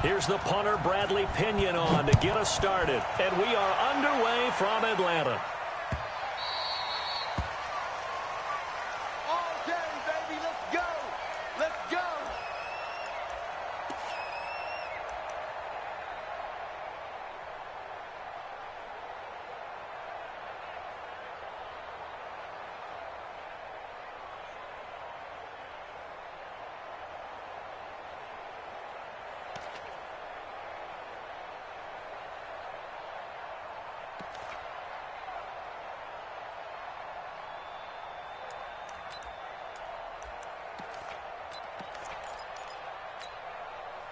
Here's the punter, Bradley Pinion, on to get us started. And we are underway from Atlanta. All day, baby. Let's go. Let's go.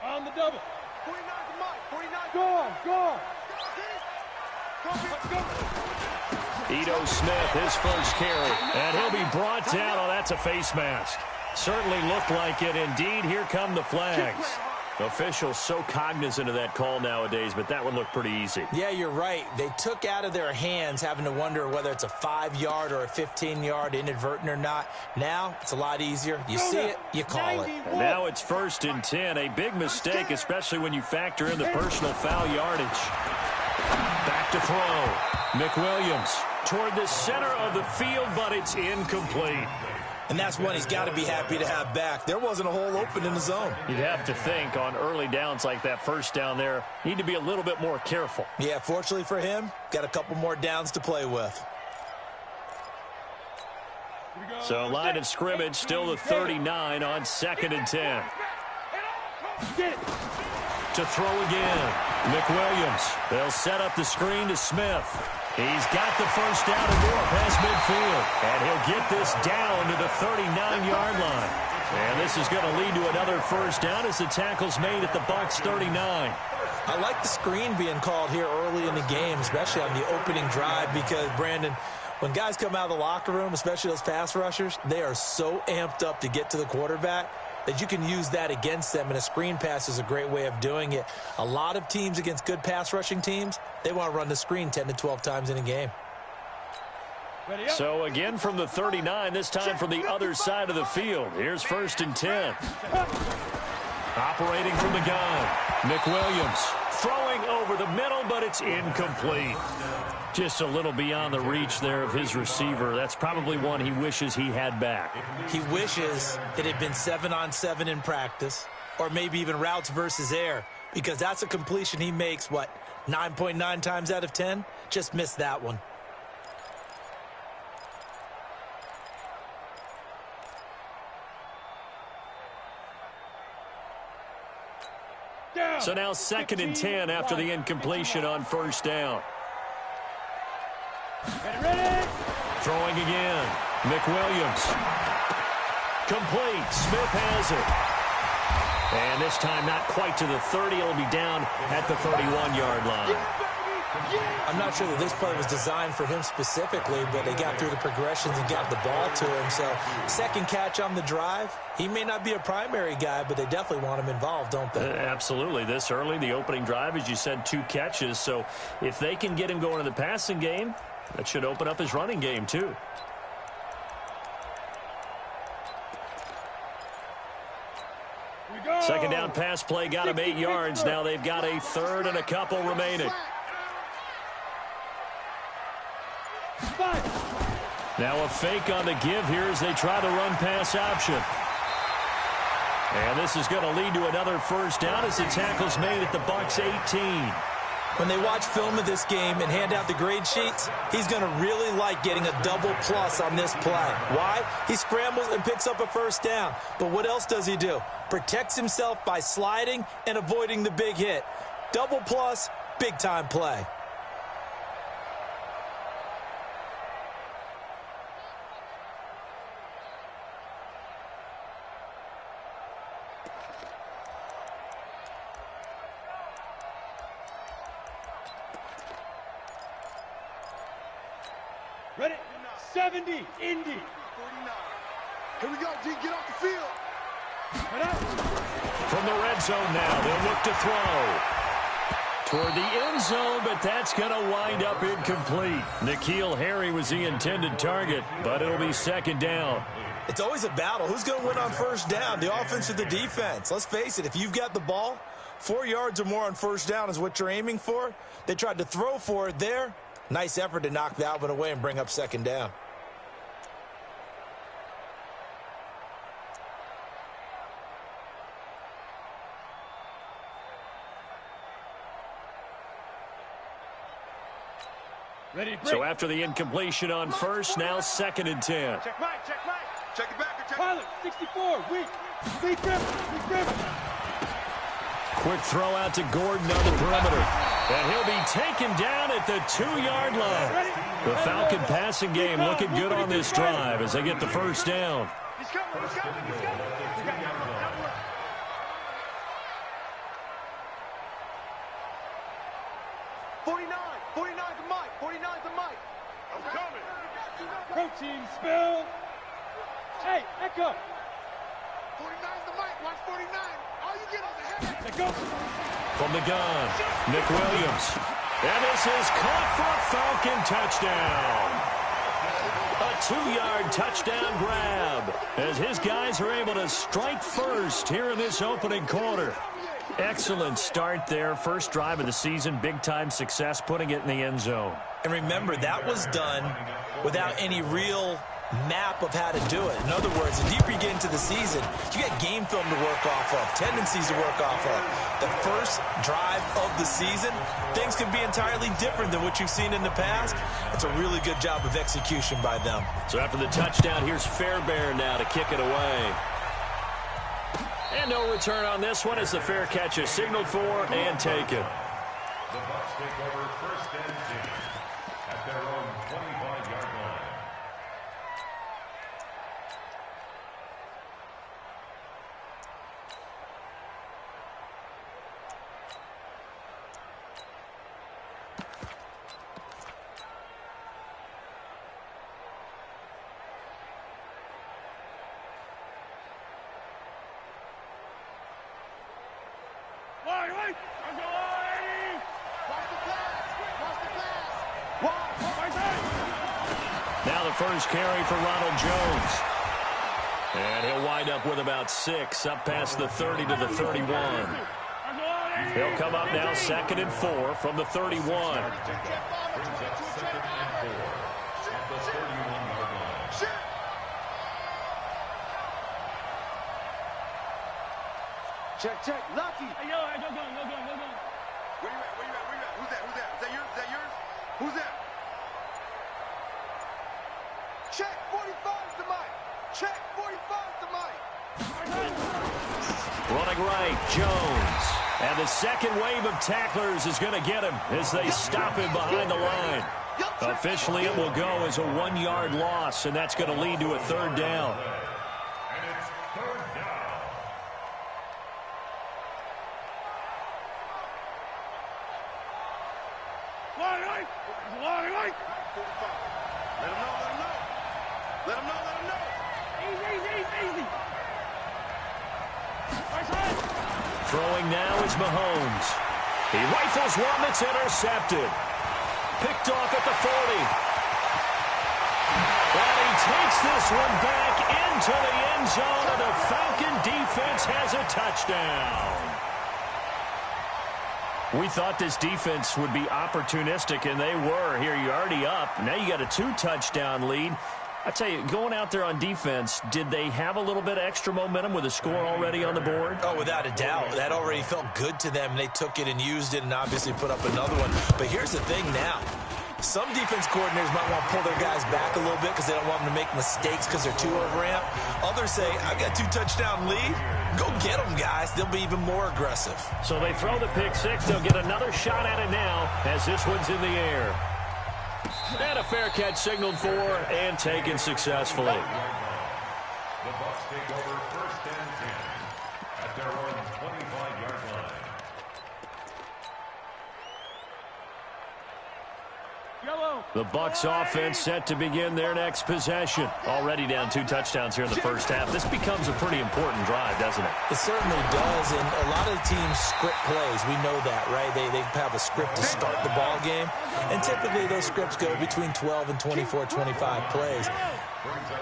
On the double. 49 to Mike. 49. Go on, go on. Ito Smith, his first carry. And he'll be brought down. Oh, that's a face mask. Certainly looked like it. Indeed, here come the flags. Officials so cognizant of that call nowadays, but that one looked pretty easy. Yeah, you're right. They took out of their hands having to wonder whether it's a 5-yard or a 15-yard, inadvertent or not. Now, it's a lot easier. You see it, you call it. And now it's 1st and 10. A big mistake, especially when you factor in the personal foul yardage. Back to throw. McWilliams toward the center of the field, but it's incomplete. And that's one he's got to be happy to have back. There wasn't a hole open in the zone. You'd have to think on early downs like that first down there, need to be a little bit more careful. Yeah, fortunately for him, got a couple more downs to play with. So line of scrimmage still the 39 on 2nd and 10. To throw again. McWilliams. They'll set up the screen to Smith. He's got the first down and more past midfield. And he'll get this down to the 39-yard line. And this is going to lead to another first down as the tackle's made at the Bucs 39. I like the screen being called here early in the game, especially on the opening drive, because, Brandon, when guys come out of the locker room, especially those pass rushers, they are so amped up to get to the quarterback that you can use that against them, and a screen pass is a great way of doing it. A lot of teams against good pass rushing teams, they want to run the screen 10 to 12 times in a game. So again from the 39, this time from the other side of the field. Here's 1st and 10. Operating from the gun, McWilliams throwing over the middle, but it's incomplete. Just a little beyond the reach there of his receiver. That's probably one he wishes he had back. He wishes it had been 7-on-7 in practice, or maybe even routes versus air, because that's a completion he makes, 9.9 times out of 10? Just missed that one. So now 2nd and 10 after the incompletion on first down. Ready? Throwing again. McWilliams. Complete. Smith has it. And this time not quite to the 30. It'll be down at the 31-yard line. I'm not sure that this play was designed for him specifically, but they got through the progressions and got the ball to him. So, second catch on the drive. He may not be a primary guy, but they definitely want him involved, don't they? Absolutely. This early, the opening drive, as you said, 2 catches. So, if they can get him going in the passing game, that should open up his running game, too. Second down pass play got him 8 yards. Now they've got a 3rd and a couple remaining. Now a fake on the give here as they try the run-pass option. And this is going to lead to another first down as the tackle's made at the Bucs 18. When they watch film of this game and hand out the grade sheets, he's going to really like getting a double plus on this play. Why? He scrambles and picks up a first down. But what else does he do? Protects himself by sliding and avoiding the big hit. Double plus, big-time play. Ready? 70, Indy. 49. Here we go, G. Get off the field. From the red zone now, they'll look to throw. Toward the end zone, but that's going to wind up incomplete. N'Keal Harry was the intended target, but it'll be 2nd down. It's always a battle. Who's going to win on first down, the offense or the defense? Let's face it, if you've got the ball, 4 yards or more on first down is what you're aiming for. They tried to throw for it there. Nice effort to knock that one away and bring up second down. So after the incompletion on first, now 2nd and 10. Check Mike. Check it back. Check Pilot, 64, weak. Weak grip. Quick throw out to Gordon on the perimeter. And he'll be taken down at the 2-yard line. The Falcon passing game looking good on this drive as they get the first down. He's coming. 49 to Mike. I'm coming. Protein spill. Hey, Echo. 49 to Mike. Watch 49. All you get is a headache. Let go. From the gun, Nick Williams. And this is caught for a Falcon touchdown. A 2-yard touchdown grab as his guys are able to strike first here in this opening quarter. Excellent start there. First drive of the season. Big-time success putting it in the end zone. And remember, that was done without any real map of how to do it. In other words, the deeper you get into the season, you got game film to work off of, tendencies to work off of. The first drive of the season, things can be entirely different than what you've seen in the past. It's a really good job of execution by them. So after the touchdown, here's Fairbairn now to kick it away. And no return on this one as the fair catch is signaled for and taken. The Bucs take over 1st and 10 at their own 25-yard line. Now the first carry for Ronald Jones. And he'll wind up with about 6, up past the 30 to the 31. He'll come up now 2nd and 4 from the 31. Check. Lucky. Hey, yo, go going. Where you at? Who's that? Is that yours? Who's that? Check 45 to Mike. Check 45 to Mike. Running right, Jones. And the second wave of tacklers is going to get him as they stop him behind the line. Officially, it will go as a 1-yard loss, and that's going to lead to a 3rd down. And it's 3rd down. Let him know. Easy. Throwing now is Mahomes. He rifles one that's intercepted. Picked off at the 40. And he takes this one back into the end zone, and the Falcon defense has a touchdown. We thought this defense would be opportunistic, and they were. Here, you're already up. Now you got a 2-touchdown lead. I tell you, going out there on defense, did they have a little bit of extra momentum with a score already on the board? Oh, without a doubt. That already felt good to them. They took it and used it and obviously put up another one. But here's the thing now. Some defense coordinators might want to pull their guys back a little bit because they don't want them to make mistakes because they're too overamped. Others say, I got a 2-touchdown lead. Go get them, guys. They'll be even more aggressive. So they throw the pick 6. They'll get another shot at it now as this one's in the air. And a fair catch signaled for and taken successfully. The Bucs take over 1st and 10 at their own 25-yard line. The Bucs offense set to begin their next possession. Already down 2 touchdowns here in the first half. This becomes a pretty important drive, doesn't it? It certainly does, and a lot of the teams script plays. We know that, right? They have a script to start the ball game, and typically those scripts go between 12 and 24, 25 plays.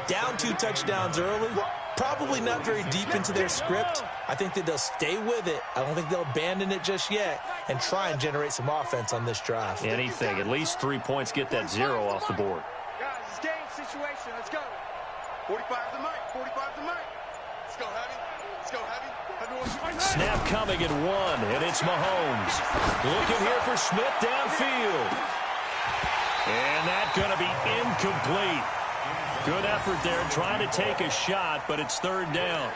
Down 2 touchdowns early, Probably not very deep into their script. I think that they'll stay with it. I don't think they'll abandon it just yet and try and generate some offense on this drive. Anything. At least 3 points, get that 0 off the board. Guys, it's game situation. Let's go. 45 to Mike. 45 to Mike. Let's go, heavy. Let's go, heavy. Snap coming at 1, and it's Mahomes. Looking here for Smith downfield. And that's going to be incomplete. Good effort there, trying to take a shot, but it's 3rd down.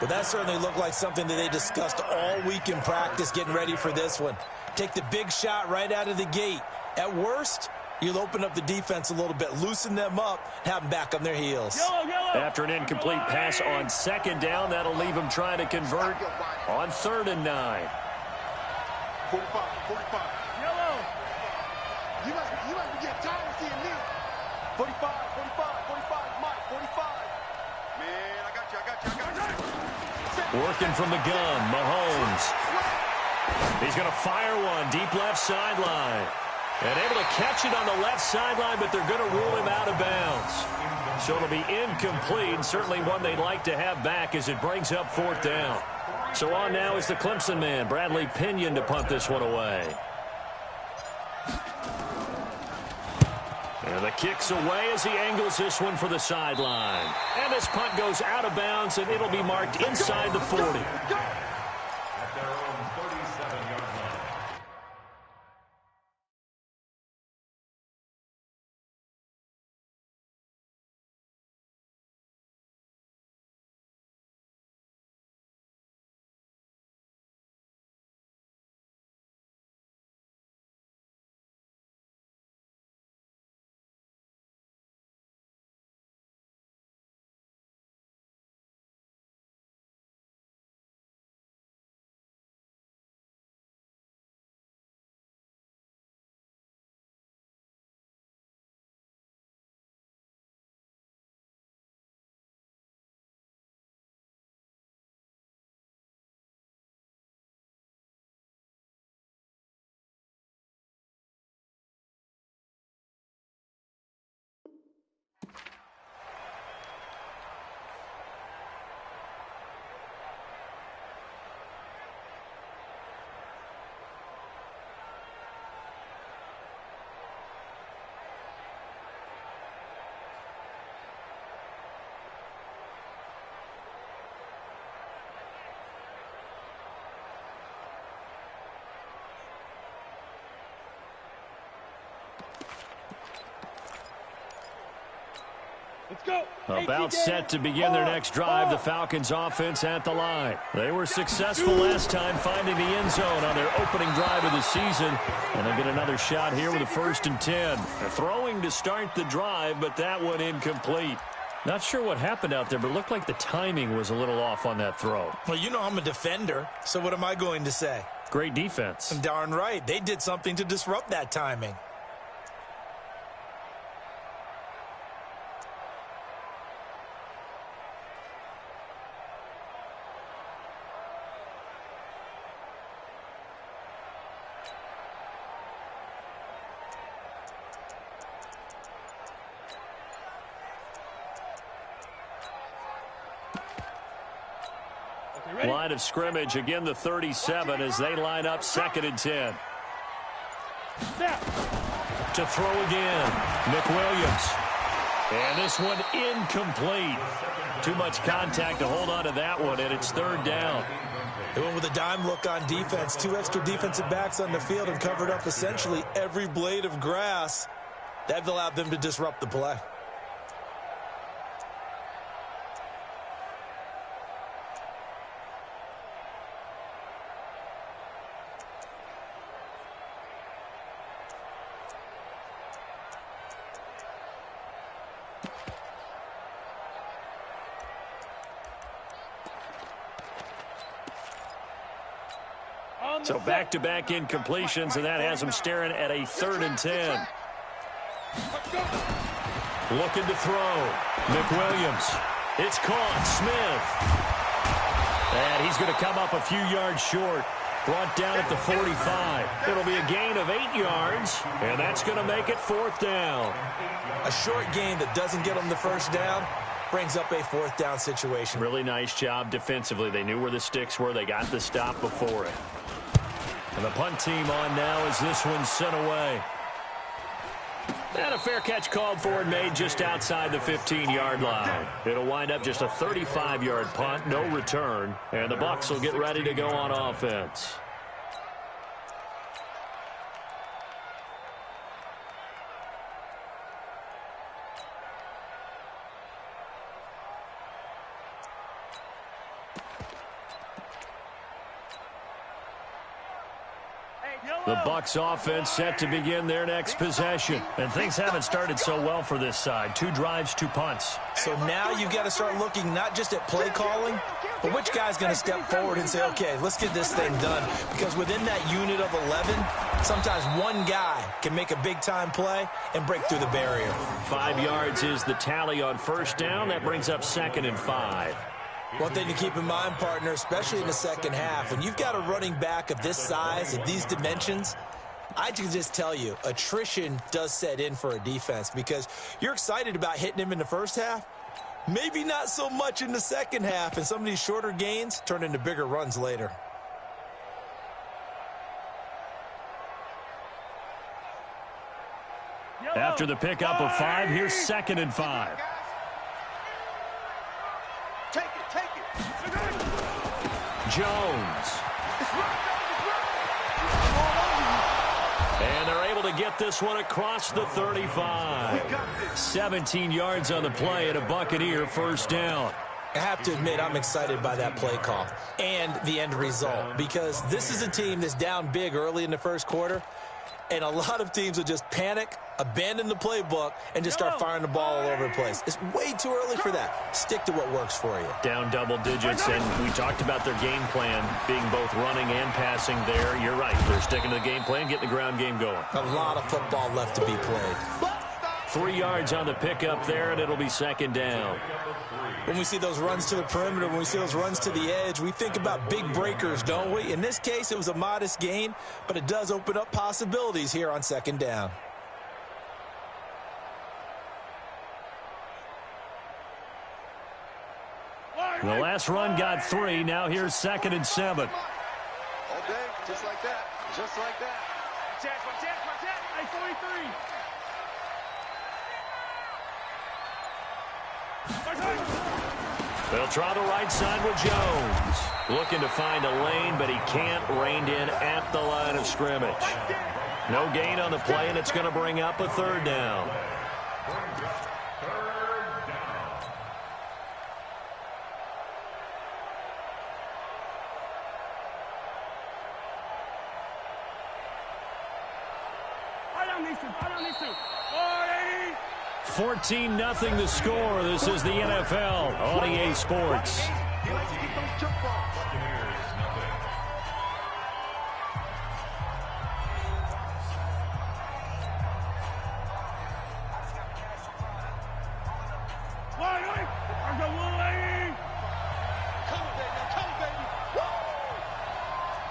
But that certainly looked like something that they discussed all week in practice getting ready for this one. Take the big shot right out of the gate. At worst, you'll open up the defense a little bit, loosen them up, have them back on their heels. After an incomplete pass on 2nd down, that'll leave them trying to convert on 3rd and 9. 45, 45. Yellow. You might be getting tired of seeing me. 45, 45, 45, Mike, 45. Man, I got you. Working from the gun, Mahomes. He's going to fire one deep left sideline. And able to catch it on the left sideline, but they're going to rule him out of bounds. So it'll be incomplete, certainly one they'd like to have back as it brings up 4th down. So on now is the Clemson man, Bradley Pinion, to punt this one away. And the kick's away as he angles this one for the sideline. And this punt goes out of bounds, and it'll be marked inside the 40. At their own 37-yard line. Let's go. About set to begin their next drive, the Falcons offense at the line. They were successful last time finding the end zone on their opening drive of the season. And they'll get another shot here with a 1st and 10. They're throwing to start the drive, but that one incomplete. Not sure what happened out there, but it looked like the timing was a little off on that throw. Well, you know I'm a defender, so what am I going to say? Great defense. Darn right. They did something to disrupt that timing. Line of scrimmage, again the 37 as they line up 2nd and 10. To throw again, Nick Williams. And this one incomplete. Too much contact to hold on to that one, and it's 3rd down. They went with a dime look on defense. 2 extra defensive backs on the field and covered up essentially every blade of grass. That allowed them to disrupt the play. So back-to-back incompletions, and that has them staring at a 3rd and 10. Looking to throw. Nick Williams. It's caught. Smith. And he's going to come up a few yards short. Brought down at the 45. It'll be a gain of 8 yards, and that's going to make it 4th down. A short gain that doesn't get them the 1st down. brings up a 4th down situation. Really nice job defensively. They knew where the sticks were. They got the stop before it. And the punt team on now as this one's sent away. And a fair catch called for and made just outside the 15-yard line. It'll wind up just a 35-yard punt, no return, and the Bucs will get ready to go on offense. The Bucs offense set to begin their next possession. And things haven't started so well for this side. 2 drives, 2 punts. So now you've got to start looking not just at play calling, but which guy's going to step forward and say, okay, let's get this thing done. Because within that unit of 11, sometimes one guy can make a big-time play and break through the barrier. 5 yards is the tally on first down. That brings up 2nd and 5. One thing to keep in mind, partner, especially in the second half, when you've got a running back of this size, of these dimensions, I can just tell you, attrition does set in for a defense because you're excited about hitting him in the first half, maybe not so much in the second half, and some of these shorter gains turn into bigger runs later. After the pickup of 5, here's 2nd and 5. Jones. And they're able to get this one across the 35. 17 yards on the play and a Buccaneer first down. I have to admit, I'm excited by that play call and the end result because this is a team that's down big early in the first quarter, and a lot of teams will just panic, abandon the playbook, and just start firing the ball all over the place. It's way too early for that. Stick to what works for you. Down double digits, and we talked about their game plan being both running and passing there. You're right. They're sticking to the game plan, getting the ground game going. A lot of football left to be played. 3 yards on the pickup there, and it'll be 2nd down. When we see those runs to the perimeter, when we see those runs to the edge, we think about big breakers, don't we? In this case, it was a modest gain, but it does open up possibilities here on 2nd down. The last run got 3. Now here's 2nd and 7. All day, just like that. Just like that. Watch out. A 43. They'll try the right side with Jones. Looking to find a lane, but he can't. Reined in at the line of scrimmage. No gain on the play, and it's going to bring up a 3rd down. I don't need to. 14-0 the score. This is the NFL on EA Sports. He likes to get those jump balls.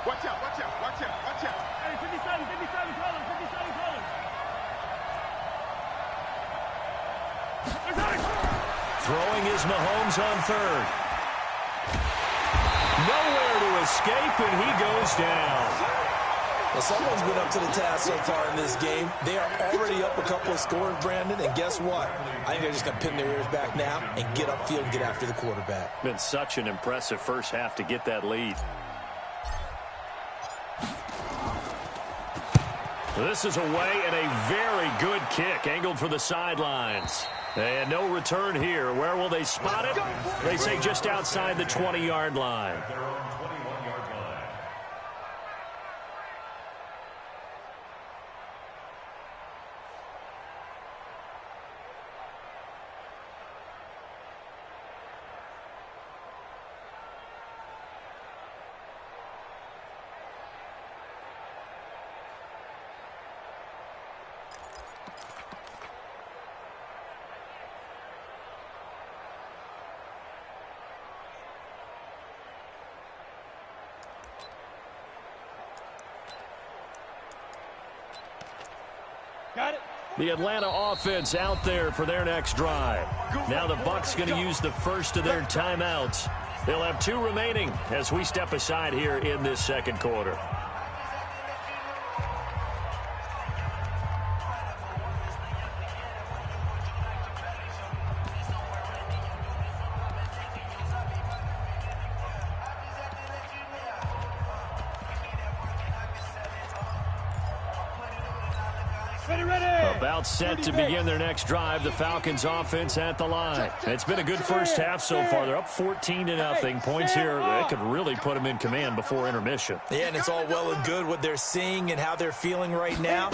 Watch out. Hey, 57 colors. Throwing is Mahomes on 3rd. Nowhere to escape, and he goes down. Well, someone's been up to the task so far in this game. They are already up a couple of scores, Brandon, and guess what? I think they're just going to pin their ears back now and get upfield and get after the quarterback. Been such an impressive first half to get that lead. This is away and a very good kick angled for the sidelines. And no return here. Where will they spot it? They say just outside the 20-yard line. Their own 21-yard line. Got it. The Atlanta offense out there for their next drive. Now the Bucs going to use the first of their timeouts. They'll have 2 remaining as we step aside here in this second quarter. About set to begin their next drive. The Falcons offense at the line. It's been a good first half so far. They're up 14-0. Points here, that could really put them in command before intermission. Yeah, and it's all well and good what they're seeing and how they're feeling right now.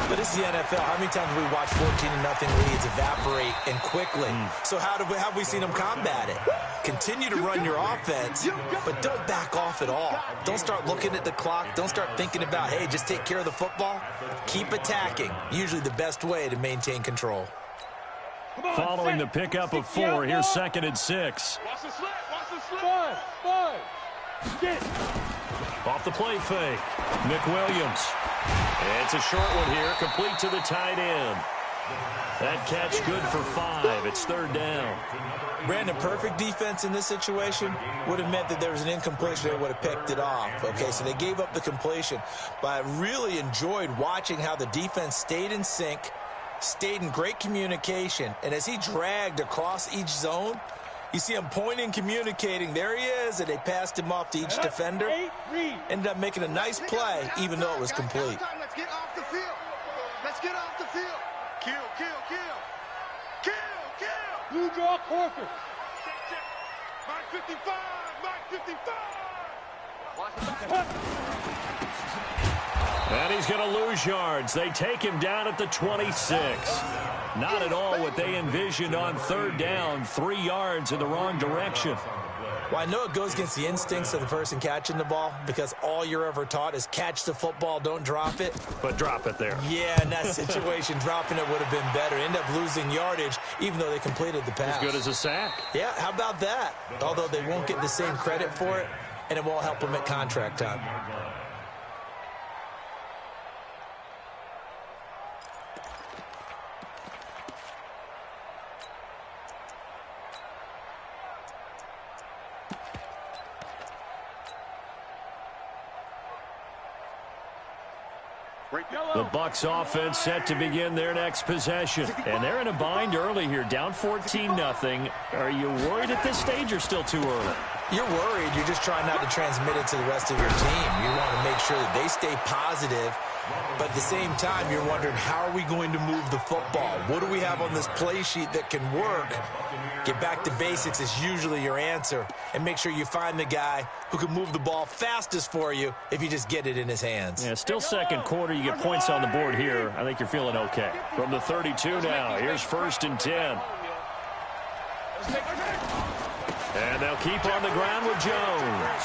But this is the NFL. How many times have we watched 14-0 leads evaporate and quickly? So how have we seen them combat it? Continue to run your offense, but don't back off at all. Don't start looking at the clock. Don't start thinking about, hey, just take care of the football. Keep attacking. Usually the best way to maintain control. Following the pickup of 4, here's 2nd and 6. Watch the slip. Watch the slip. 5. Get. Off the play fake. McWilliams. It's a short one here, complete to the tight end. That catch good for 5. It's 3rd down. Brandon, perfect defense in this situation would have meant that there was an incompletion. They would have picked it off. Okay, so they gave up the completion. But I really enjoyed watching how the defense stayed in sync, stayed in great communication. And as he dragged across each zone, you see him pointing, communicating. There he is, and they passed him off to each defender. Ended up making a nice play, even though it was complete. Let's get off the field. Let's get off the field. Kill, kill, kill. Kill, kill. Blue draw corker. Mark 55. Mark 55. Watch the back. And he's going to lose yards. They take him down at the 26. Not at all what they envisioned on 3rd down. 3 yards in the wrong direction. Well, I know it goes against the instincts of the person catching the ball because all you're ever taught is catch the football, don't drop it. But drop it there. Yeah, in that situation, dropping it would have been better. End up losing yardage, even though they completed the pass. As good as a sack. Yeah, how about that? Although they won't get the same credit for it, and it won't help them at contract time. The Bucs offense set to begin their next possession. And they're in a bind early here, down 14-0. Are you worried at this stage or still too early? You're worried. You're just trying not to transmit it to the rest of your team. You want to make sure that they stay positive. But at the same time, you're wondering, how are we going to move the football? What do we have on this play sheet that can work? Get back to basics is usually your answer. And make sure you find the guy who can move the ball fastest for you if you just get it in his hands. Yeah, still second quarter. You get points on the board here. I think you're feeling okay. From the 32 now, here's 1st and 10. And they'll keep on the ground with Jones.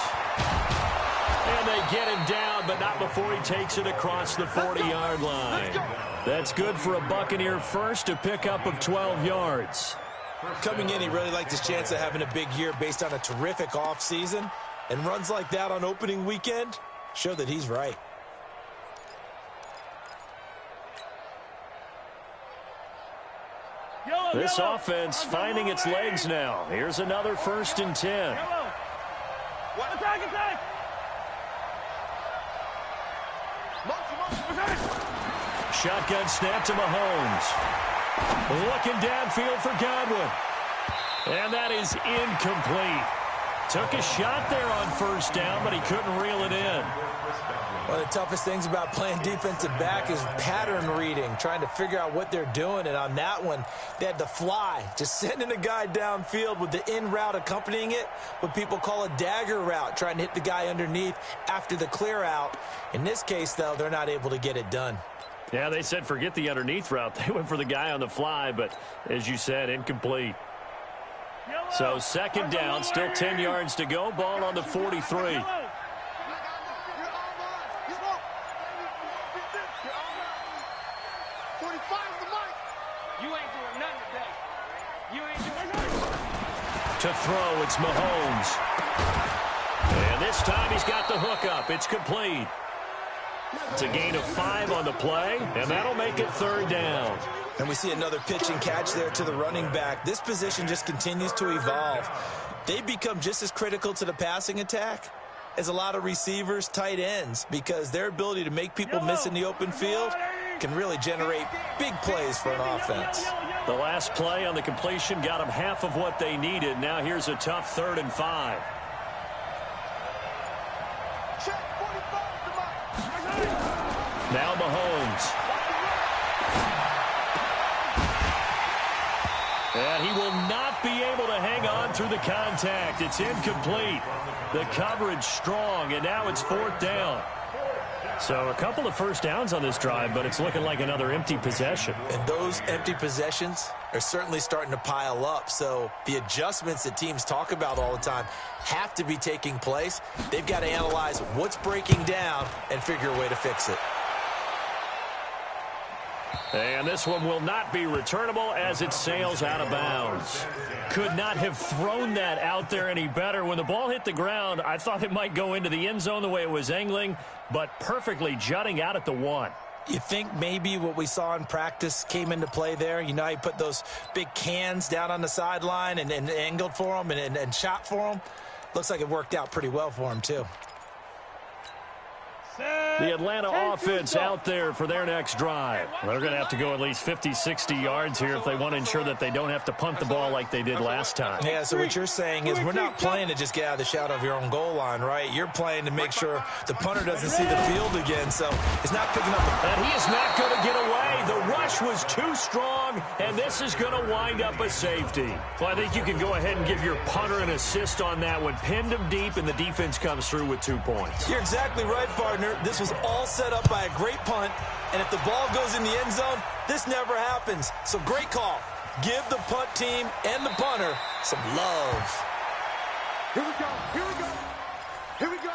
And they get him down, but not before he takes it across the 40-yard line. That's good for a Buccaneer first, a pickup of 12 yards. Coming in, he really liked his chance of having a big year based on a terrific offseason. And runs like that on opening weekend show that he's right. This offense finding its legs now. Here's another 1st and 10. Attack! Shotgun snap to Mahomes. Looking downfield for Godwin. And that is incomplete. Took a shot there on 1st down, but he couldn't reel it in. One of the toughest things about playing defensive back is pattern reading, trying to figure out what they're doing. And on that one, they had to fly, just sending a guy downfield with the in route accompanying it, what people call a dagger route, trying to hit the guy underneath after the clear out. In this case, though, they're not able to get it done. Yeah, they said forget the underneath route. They went for the guy on the fly, but as you said, incomplete. So 2nd down, still 10 yards to go. Ball on the 43. To throw, it's Mahomes. And this time he's got the hook up. It's complete. It's a gain of 5 on the play, and that'll make it 3rd down. And we see another pitch and catch there to the running back. This position just continues to evolve. They become just as critical to the passing attack as a lot of receivers, tight ends, because their ability to make people miss in the open field can really generate big plays for an offense. The last play on the completion got them half of what they needed. Now here's a tough 3rd and 5. Now Mahomes. And he will not be able to hang on through the contact. It's incomplete. The coverage strong, and now it's 4th down. So a couple of first downs on this drive, but it's looking like another empty possession. And those empty possessions are certainly starting to pile up. So the adjustments that teams talk about all the time have to be taking place. They've got to analyze what's breaking down and figure a way to fix it. And this one will not be returnable as it sails out of bounds. Could not have thrown that out there any better. When the ball hit the ground, I thought it might go into the end zone the way it was angling, but perfectly jutting out at the 1. You think maybe what we saw in practice came into play there? You know, he put those big cans down on the sideline and angled for them and shot for them. Looks like it worked out pretty well for him, too. The Atlanta offense out there for their next drive. They're going to have to go at least 50, 60 yards here if they want to ensure that they don't have to punt the ball like they did last time. Yeah, so what you're saying is we're not playing to just get out of the shadow of your own goal line, right? You're playing to make sure the punter doesn't see the field again, so he's not picking up. And he is not going to get away. The rush was too strong, and this is going to wind up a safety. Well, I think you can go ahead and give your punter an assist on that one. Pinned him deep, and the defense comes through with 2 points. You're exactly right, partner. This was all set up by a great punt, and if the ball goes in the end zone, this never happens. So great call. Give the punt team and the punter some love. Here we go. Here we go. Here we go.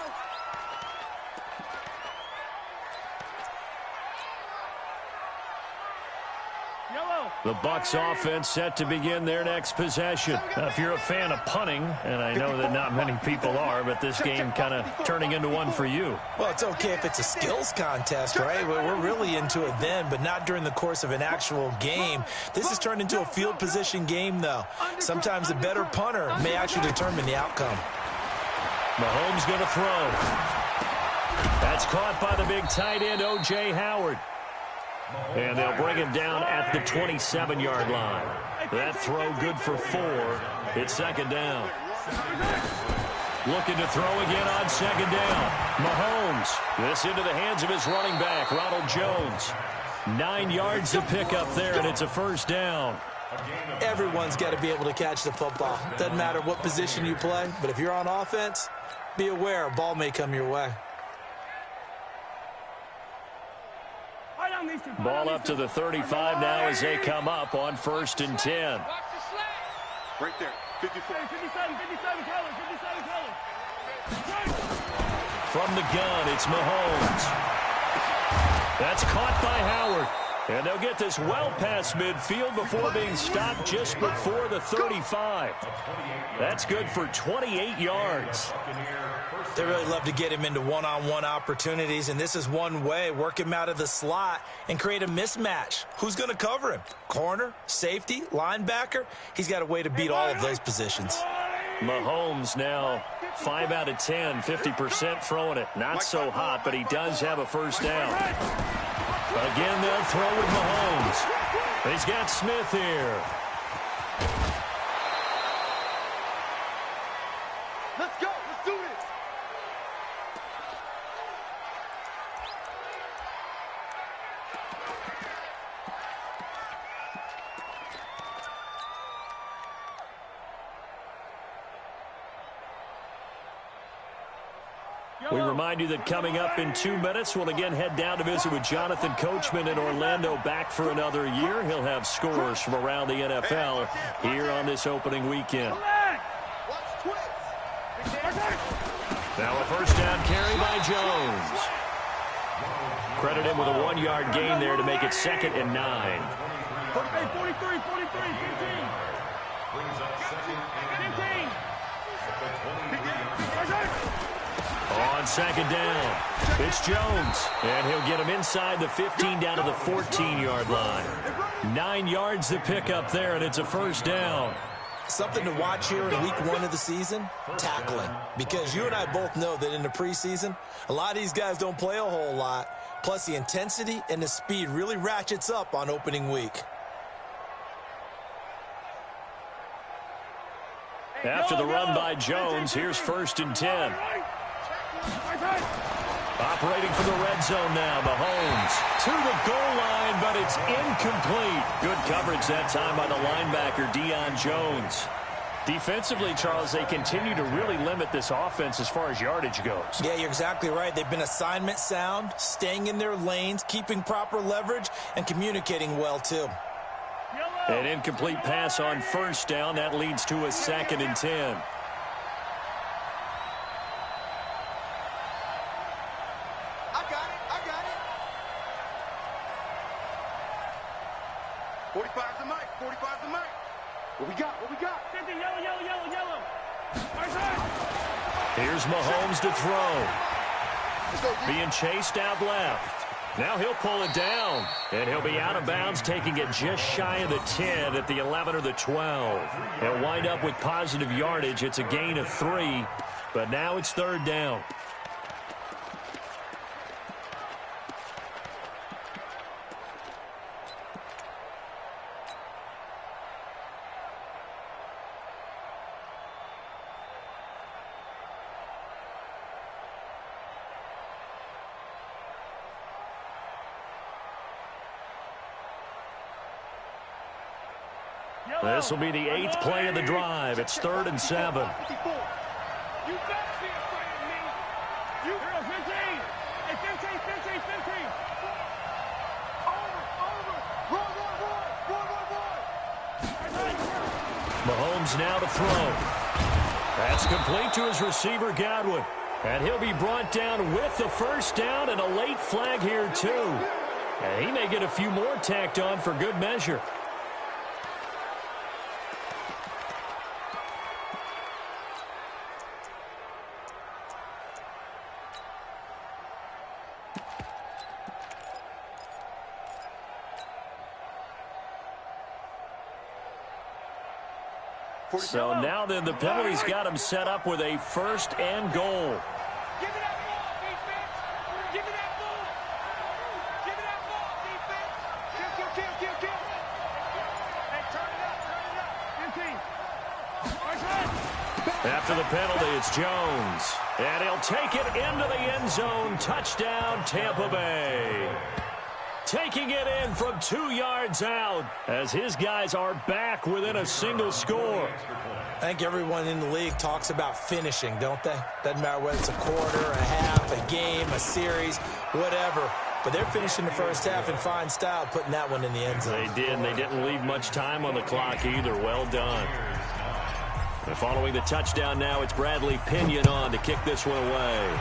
The Bucs offense set to begin their next possession. Now, if you're a fan of punting, and I know that not many people are, but this game kind of turning into one for you. Well, it's okay if it's a skills contest, right? We're really into it then, but not during the course of an actual game. This has turned into a field position game, though. Sometimes a better punter may actually determine the outcome. Mahomes going to throw. That's caught by the big tight end, O.J. Howard. And they'll bring him down at the 27-yard line. That throw good for 4. It's 2nd down. Looking to throw again on 2nd down. Mahomes. This into the hands of his running back, Ronald Jones. 9 yards to pick up there, and it's a 1st down. Everyone's got to be able to catch the football. Doesn't matter what position you play, but if you're on offense, be aware a ball may come your way. Ball up to the 35 now as they come up on 1st and 10. Right there. 54. 57 colors. From the gun, it's Mahomes. That's caught by Howard. And they'll get this well past midfield before being stopped just before the 35. That's good for 28 yards. They really love to get him into one-on-one opportunities, and this is one way. Work him out of the slot and create a mismatch. Who's going to cover him? Corner, safety, linebacker? He's got a way to beat all of those positions. Mahomes now 5 out of 10, 50% throwing it. Not so hot, but he does have a 1st down. Again, they'll throw with Mahomes. He's got Smith here. Let's go. Let's do this. We remind you that coming up in 2 minutes, we'll again head down to visit with Jonathan Coachman in Orlando, back for another year. He'll have scores from around the NFL here on this opening weekend. Now a 1st down carry by Jones. Credit him with a 1-yard gain there to make it 2nd and 9. 43, 15. Brings up 2nd and 9. 15. At the 20-yard line. On on second down. It's Jones, and he'll get him inside the 15 down to the 14-yard line. 9 yards to pick up there, and it's a first down. Something to watch here in week 1 of the season, tackling. Because you and I both know that in the preseason, a lot of these guys don't play a whole lot. Plus, the intensity and the speed really ratchets up on opening week. After the run by Jones, here's 1st and 10. Operating for the red zone now, Mahomes to the goal line, but it's incomplete. Good coverage that time by the linebacker, Deion Jones. Defensively, Charles, they continue to really limit this offense as far as yardage goes. Yeah, you're exactly right. They've been assignment sound, staying in their lanes, keeping proper leverage, and communicating well, too. An incomplete pass on 1st down. That leads to a 2nd and 10. I got it. 45's the mic. 45's the mic. What we got? 50, yellow. Here's Mahomes to throw. Being chased out left. Now he'll pull it down, and he'll be out of bounds, taking it just shy of the 10 at the 11 or the 12. He'll wind up with positive yardage. It's a gain of 3, but now it's 3rd down. This will be the 8th play of the drive. It's 3rd and 7. You better be afraid of me. You 15. Hey, 15. Run. Mahomes now to throw. That's complete to his receiver, Gywu. And he'll be brought down with the 1st down and a late flag here, too. And he may get a few more tacked on for good measure. So now then the penalty's got him set up with a 1st and goal. Give me that ball, defense. Give me that ball. Give me that ball, defense. Kill. Hey, turn it up. 15. After the penalty, it's Jones. And he'll take it into the end zone. Touchdown, Tampa Bay. Taking it in from 2 yards out as his guys are back within a single score. I think everyone in the league talks about finishing, don't they? Doesn't matter whether it's a quarter, a half, a game, a series, whatever. But they're finishing the 1st half in fine style, putting that one in the end zone. They did, and they didn't leave much time on the clock either. Well done. And following the touchdown now, it's Bradley Pinion on to kick this one away.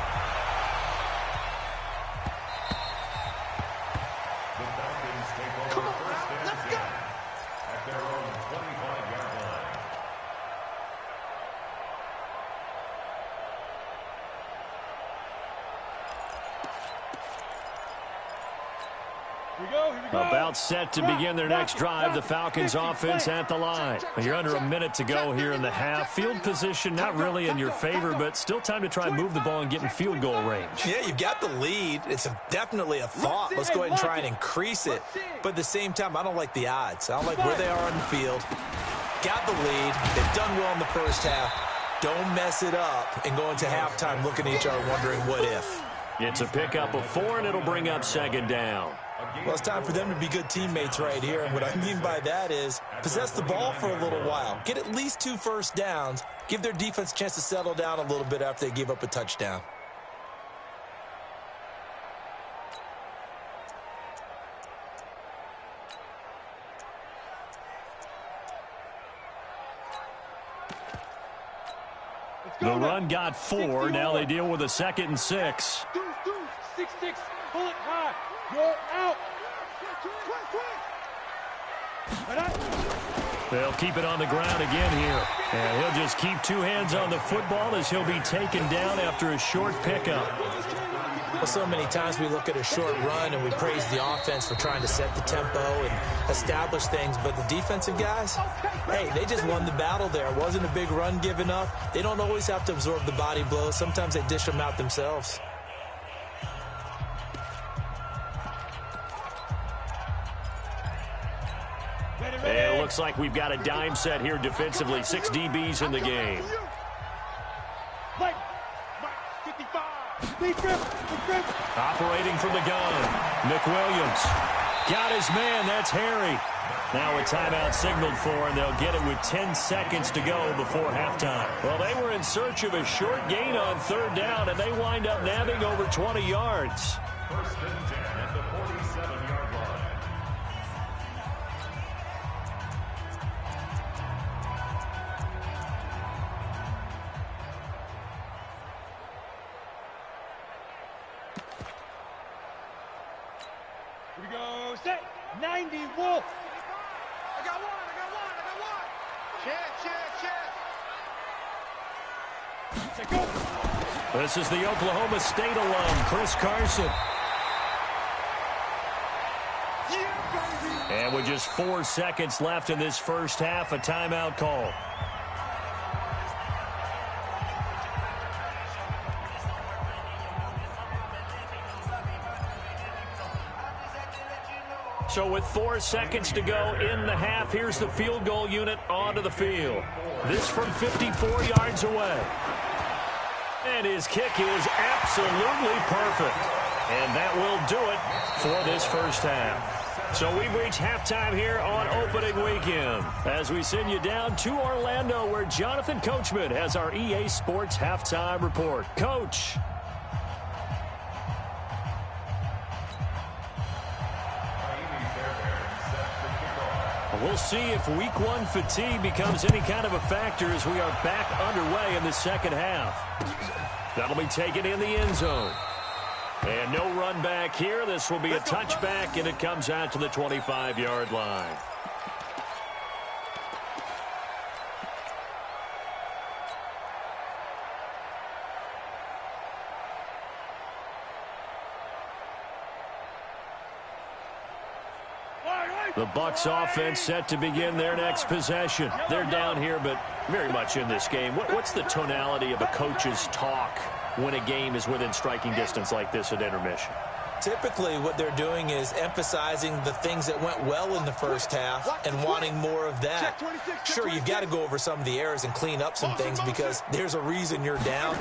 About set to begin their next drive, the Falcons offense at the line. You're under a minute to go here in the half. Field position not really in your favor, but still time to try and move the ball and get in field goal range. Yeah, you've got the lead. It's definitely a thought. Let's go ahead and try and increase it. But at the same time, I don't like the odds. I don't like where they are on the field. Got the lead. They've done well in the 1st half. Don't mess it up and go into halftime looking at each other wondering what if. It's a pickup of 4, and it'll bring up 2nd down. Well, it's time for them to be good teammates right here. And what I mean by that is possess the ball for a little while. Get at least 2 first downs. Give their defense a chance to settle down a little bit after they give up a touchdown. The run got 4. Now they deal with a 2nd and 6. 6, pull it high. Go out. They'll keep it on the ground again here. And he'll just keep two hands on the football as he'll be taken down after a short pickup. Well, so many times we look at a short run and we praise the offense for trying to set the tempo and establish things. But the defensive guys, hey, they just won the battle there. It wasn't a big run given up. They don't always have to absorb the body blows. Sometimes they dish them out themselves. And it looks like we've got a dime set here defensively. 6 DBs in the game. Operating from the gun. McWilliams. Got his man. That's Harry. Now a timeout signaled for, and they'll get it with 10 seconds to go before halftime. Well, they were in search of a short gain on third down, and they wind up nabbing over 20 yards. First and 10 at the 47-yard line. Here we go. Set. 90 Wolf. I got one. Chance. Set, go. This is the Oklahoma State alum, Chris Carson. And with just 4 seconds left in this first half, a timeout call. So with 4 seconds to go in the half, here's the field goal unit onto the field. This from 54 yards away. And his kick is absolutely perfect. And that will do it for this first half. So we've reached halftime here on opening weekend as we send you down to Orlando, where Jonathan Coachman has our EA Sports halftime report. Coach. We'll see if week one fatigue becomes any kind of a factor as we are back underway in the second half. That'll be taken in the end zone. And no run back here. This will be a touchback, and it comes out to the 25-yard line. The Bucs offense set to begin their next possession. They're down here, but very much in this game. What's the tonality of a coach's talk when a game is within striking distance like this at intermission? Typically, what they're doing is emphasizing the things that went well in the first half and wanting more of that. Sure, you've got to go over some of the errors and clean up some things because there's a reason you're down.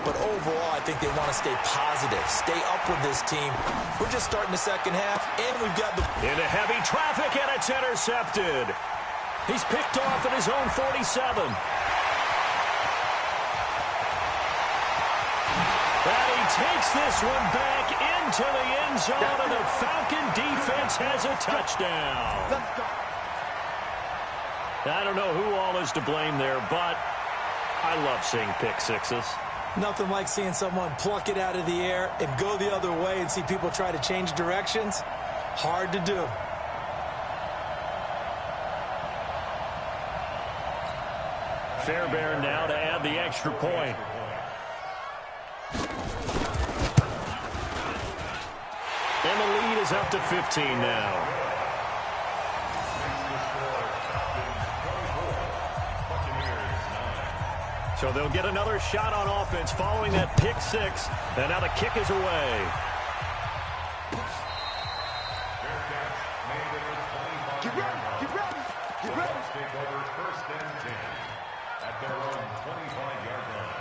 But overall, I think they want to stay positive, stay up with this team. We're just starting the second half, and we've got the... Into heavy traffic, and it's intercepted. He's picked off at his own 47. And he takes this one back into the end zone, and the Falcon defense has a touchdown. I don't know who all is to blame there, but I love seeing pick sixes. Nothing like seeing someone pluck it out of the air and go the other way and see people try to change directions. Hard to do. Fairbairn now to add the extra point. And the lead is up to 15 now. So they'll get another shot on offense following that pick six. And now the kick is away. Get ready, get ready, get ready. Take over first and 10 at their own 25-yard line.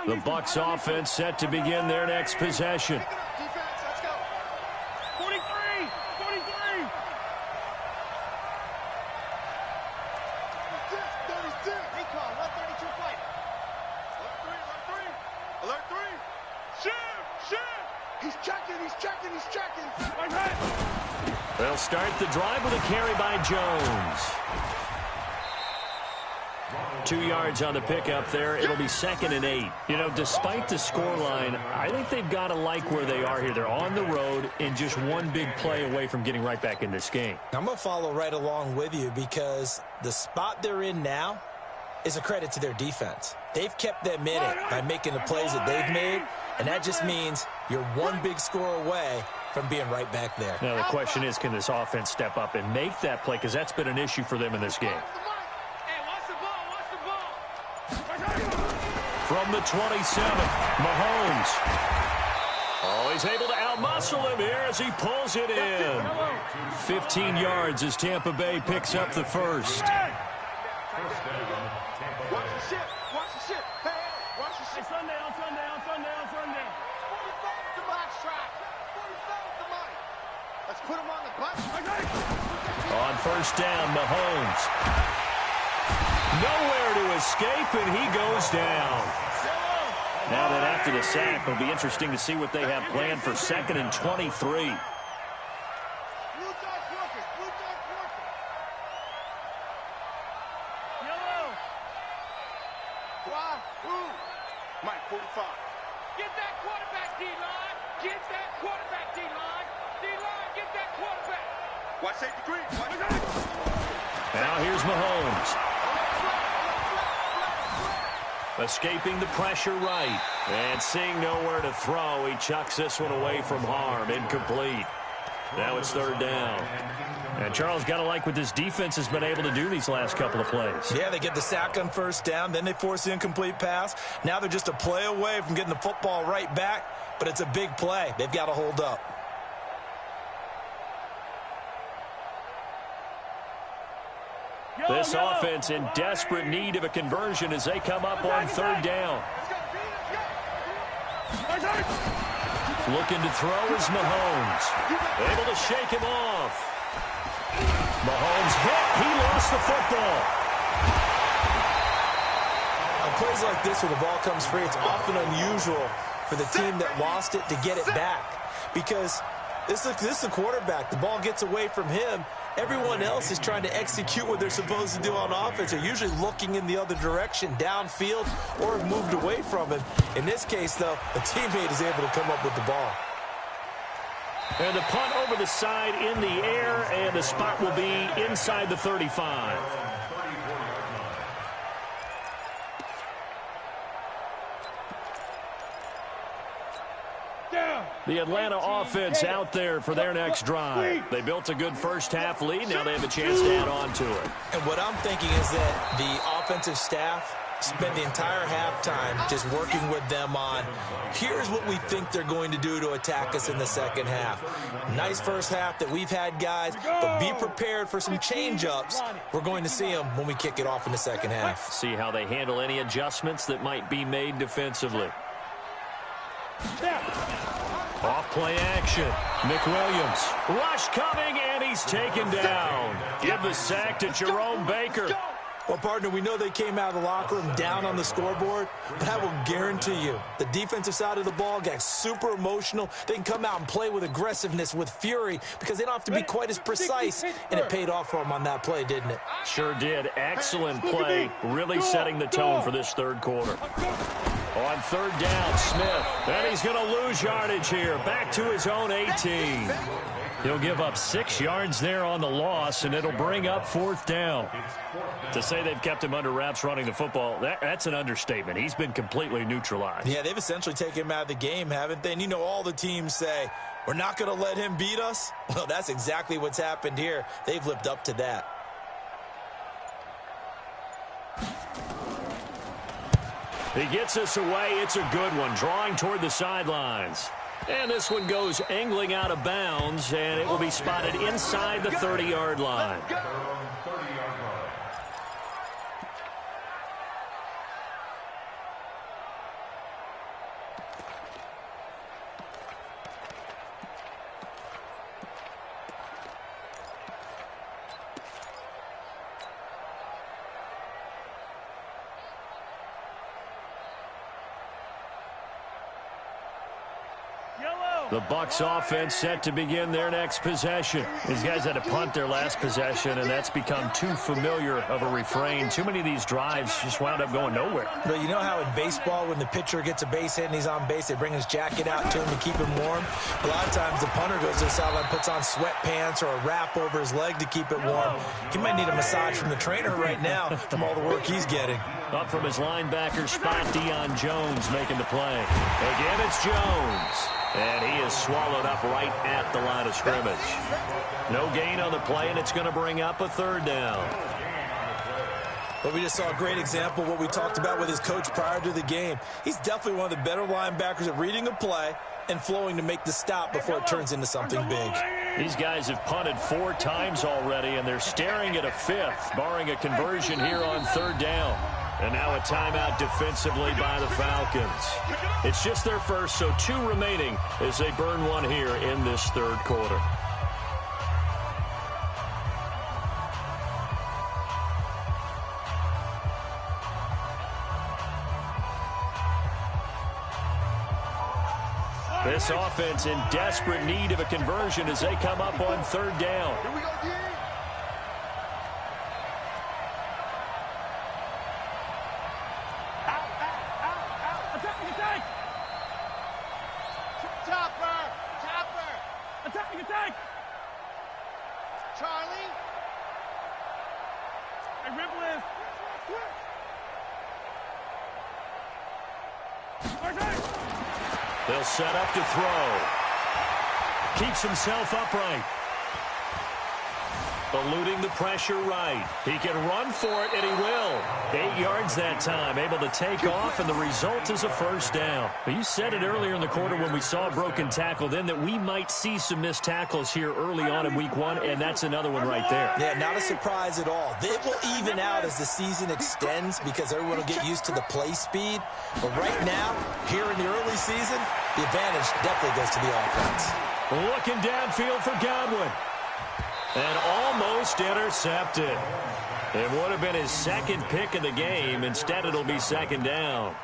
The Bucs offense set to begin their next possession. Defense, let's go. 43! 43! 36! Recon, 132 fight. Alert 3! Shoot! He's checking! Right hand! They'll start the drive with a carry by Jones. 2 yards on the pickup there. It'll be 2nd and 8. You know, despite the scoreline, I think they've got to like where they are here. They're on the road and just one big play away from getting right back in this game. I'm going to follow right along with you because the spot they're in now is a credit to their defense. They've kept them in it by making the plays that they've made, and that just means you're one big score away from being right back there. Now, the question is, can this offense step up and make that play? Because that's been an issue for them in this game. From the 27, Mahomes. Oh, he's able to outmuscle him here as he pulls it in. 15 yards as Tampa Bay picks up the first. Watch the ship. Watch the ship. Hey, watch the ship. Sundown. The box track. The money. Let's put him on the button. On first down, Mahomes. Nowhere to escape, and he goes down. Now that after the sack, it'll be interesting to see what they have planned for 2nd and 23. Blue dog's working. Yellow. Why? Who? Mike, 45. Get that quarterback, D-line. Get that quarterback, D-line. D-line, get that quarterback. Watch safety green. Now here's Mahomes. Escaping the pressure right. And seeing nowhere to throw, he chucks this one away from harm. Incomplete. Now it's 3rd down. And Charles, got to like what this defense has been able to do these last couple of plays. Yeah, they get the sack on first down, then they force the incomplete pass. Now they're just a play away from getting the football right back, but it's a big play. They've got to hold up. This offense in desperate need of a conversion as they come up on 3rd down. Looking to throw is Mahomes. Able to shake him off. Mahomes hit. He lost the football. On plays like this where the ball comes free, it's often unusual for the team that lost it to get it back. Because this is the quarterback. The ball gets away from him. Everyone else is trying to execute what they're supposed to do on offense. They're usually looking in the other direction, downfield, or have moved away from him. In this case, though, a teammate is able to come up with the ball. And the punt over the side in the air, and the spot will be inside the 35. The Atlanta offense out there for their next drive. They built a good first half lead. Now they have a chance to add on to it. And what I'm thinking is that the offensive staff spent the entire halftime just working with them on, here's what we think they're going to do to attack us in the second half. Nice first half that we've had, guys, but be prepared for some change-ups. We're going to see them when we kick it off in the second half. See how they handle any adjustments that might be made defensively. Off play action. McWilliams. Rush coming, and he's taken down. Give the sack to Jerome Baker. Well, partner, we know they came out of the locker room down on the scoreboard, but I will guarantee you the defensive side of the ball got super emotional. They can come out and play with aggressiveness, with fury, because they don't have to be quite as precise, and it paid off for them on that play, didn't it? Sure did. Excellent play, really setting the tone for this third quarter. On 3rd down, Smith. And he's going to lose yardage here. Back to his own 18. He'll give up 6 yards there on the loss, and it'll bring up 4th down. To say they've kept him under wraps running the football, that's an understatement. He's been completely neutralized. Yeah, they've essentially taken him out of the game, haven't they? And you know all the teams say, we're not going to let him beat us. Well, that's exactly what's happened here. They've lived up to that. He gets us away. It's a good one, drawing toward the sidelines. And this one goes angling out of bounds, and it will be spotted inside the 30-yard line. Yellow. The Bucs offense set to begin their next possession. These guys had to punt their last possession, and that's become too familiar of a refrain. Too many of these drives just wound up going nowhere. But you know how in baseball, when the pitcher gets a base hit and he's on base, they bring his jacket out to him to keep him warm? A lot of times the punter goes to the sideline, puts on sweatpants or a wrap over his leg to keep it warm. He might need a massage from the trainer right now from all the work he's getting. Up from his linebacker spot, Deion Jones making the play. Again, it's Jones. And he is swallowed up right at the line of scrimmage. No gain on the play, and it's going to bring up a third down. But we just saw a great example of what we talked about with his coach prior to the game. He's definitely one of the better linebackers at reading a play and flowing to make the stop before it turns into something big. These guys have punted 4 times already, and they're staring at a 5th, barring a conversion here on third down. And now a timeout defensively by the Falcons. It's just their first, so 2 remaining as they burn one here in this third quarter. This offense in desperate need of a conversion as they come up on third down. Here we go, G. Charlie. Hey, Ripple is. They'll set up to throw. Keeps himself upright. Eluding the pressure right. He can run for it, and he will. 8 yards that time, able to take off, and the result is a first down. But you said it earlier in the quarter when we saw a broken tackle then that we might see some missed tackles here early on in week 1, and that's another one right there. Yeah, not a surprise at all. It will even out as the season extends because everyone will get used to the play speed. But right now, here in the early season, the advantage definitely goes to the offense. Looking downfield for Godwin. And almost intercepted. It would have been his second pick of the game. Instead, it'll be second down.